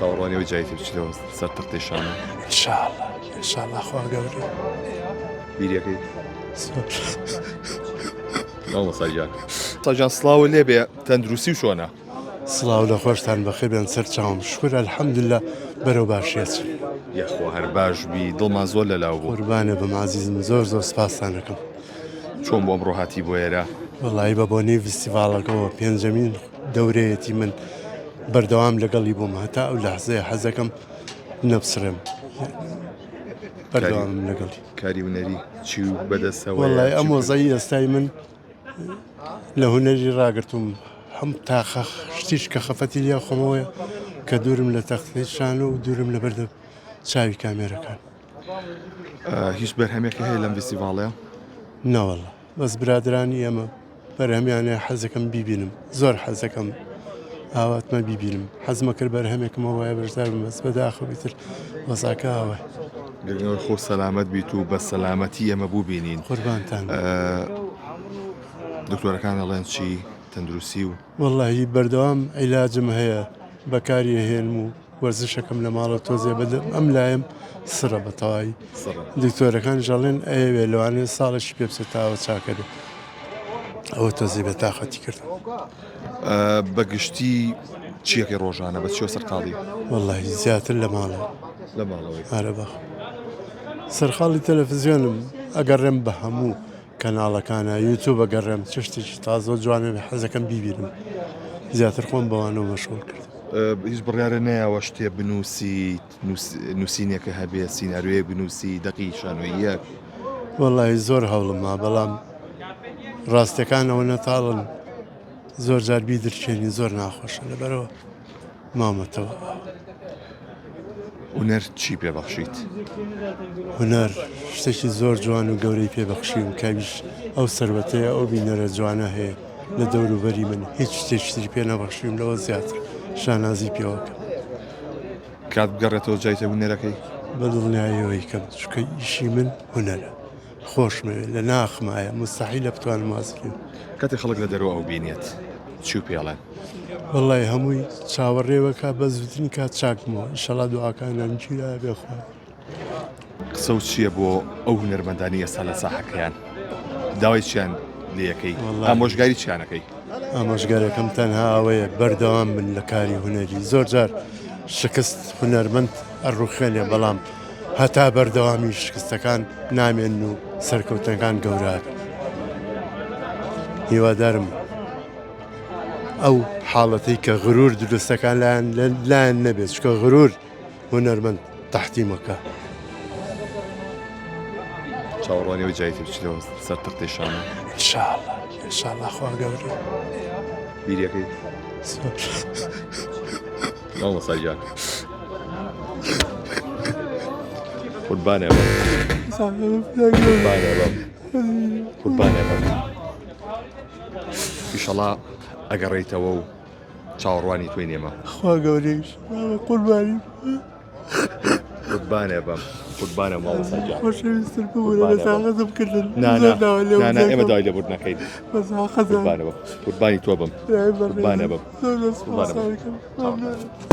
چاوەڕوانیەوەی جاییتی بچیتەوە سەر تەختەی شانە ئینشاءالله خوا گەورەی بیریەکەی زۆر مامۆستاجان ساجان سڵاوە لێ بێ تەندروستی و چۆنە سڵاو لە خۆشتان بەخێر بێن سەر چاوم شکر الحەمدولله بەرەو باشیەت یەخوا هەر باش بی دڵمان زۆر لەلاو بوو قوربانە بەم عزیزم زۆر سوپاسان دەکەم چۆن بۆ ئەمڕۆ هاتی بۆ ئێرە وەڵی بە بۆنەی فستیڤالەکەەوە پێنجەمین دەورەیەتی من بەردەوام لەگەڵی بووم هەتا ئەو لەحزەیە حەزەکەم نەبسرم بەردەوامم لەگەڵی کاری ونەری چی و بەدەستەوە وەڵی ئەم وەزایی ئێستای من لە هونەری ڕاگرتوم هەم تاخە شتیش کە خەفەتی لیا خۆمەوەیە کە دوورم لە تەختەی شانە و دوورم لە بەردە چاوی کامێرەکان هیچ بەرهەمێکی هەیە لەم فستیڤاڵەیە نەوەڵە بەس برادرانی ئێمە بەرهەمیانەیە حەزەکەم بیبینم زۆر حەزەکەم ئاواتمە بیبینم حەزمە کرد بەرهەمێکم وایە بەشدار بم بەس بەداخەبیتر وەزاکە ئاوای گەگەوە خۆ سەلامەت بیت و بە سەلامەتی ئەمە بوو بینین قوربانتان دکتۆرەکان دەڵێن چی تەندروستی و وەڵی بەردەوام عیلاجم هەیە بەکاری هێنم و وەرزشەکەم لە ماڵە تۆزیە بدەم ئەم لایم سڕە بە تەواوی دکتۆرەکان ژەڵێن ئەوێ لەوانێ ساڵێکی پێ بچێتەوە چاکەرێ ئەوە تۆزی بە تاقەتی کردم بەگشتی چیەکەی ڕۆژانە بە چیۆ سەرقاڵی وەڵی زیاتر لە ماڵە لە ماڵەوەی ئارە بەخ سەرخاڵی تەلەڤیزیۆنم ئەگەڕێم بە هەموو کەناڵەکانە یوتیوب ئەگەڕێم چشتێکی تازە جوانە حەزەکەم بیبینم زیاتر خۆم بەوانەوە مەشغوڵ کرد هیچ بڕیارە نەیەوە شتێ بنووسی نووسینێکە هەبێ سیناروێ بنووسی دەقی شانۆیەک وەڵی زۆر هەوڵم ما بەڵام ڕاستەکانەوە نەتاڵن زۆر جار بیدرچێنی زۆر ناخۆشە لەبەرەوە مامەتەوە هونەر چی پێبەخشیت هونەر شتێکی زۆر جوان و گەورەی پێبەخشیم کاویش ئەو سەربەتەیە ئەو بینەرە جوانە هەیە لە دەوروبەری من هیچ شتێکتری پێ نەبەخشیم لەوە زیاتر شانازی پێوەکە کات بگەڕێتەوە جایتە هونەرەکەی بە دڵنیاییەوەی کەم چکە ئیشی من هونەرە خۆشمەوێت لە ناخمایە مستحیلە بتوانم وازکەم کاتێک خەڵک لە دەرەوە ئەو بینێت چی و پێڵێن وەڵی هەمووی چاوەڕێوەکە بە زووترین کات چاکمەوە ئیشەڵا دوعاکانیان گیرا بێخوا قسە و چییە بۆ ئەو هونەرمەندانی ئێستا لە ساحەکەیان داوای چیان لەکەی ئامۆژگاری چیانەکەی ئامۆژگارەکەم تەنها ئەوەیە بەردەوام من لە کاری هونەری زۆر جار شکست هونەرمەند ئەڕوخێنێ بەڵام هەتا بەردەوامی شکستەکان نامێن و سەرکەوتەکان گەورە هیوادارم ئەو حاڵەتی کە غرور دروستەکان لایەن نەبێت چکە غرور هونەرمەند تەحتیمەکە چاوەڕوانیەوەی جاییتی بچیتەوە سەر تەختەی شانە ئینشاءالله خوا گەورەی بیریەکەی زۆر مامۆستاجان قوربانێ قوربانێ ئیشەڵا ئەگەڕێیتەوە و چاوەڕوانی توی نێمە خوا گەورەیش قوربانی قوربانێ بەم قوربانە مامۆستاجان خۆشەویستتر ببوورە لە تاقەتم کردن ئێمە داوای لێبوور نەکەین قوربانە بەم قوربانی تۆ بم قوربانە بەم زۆر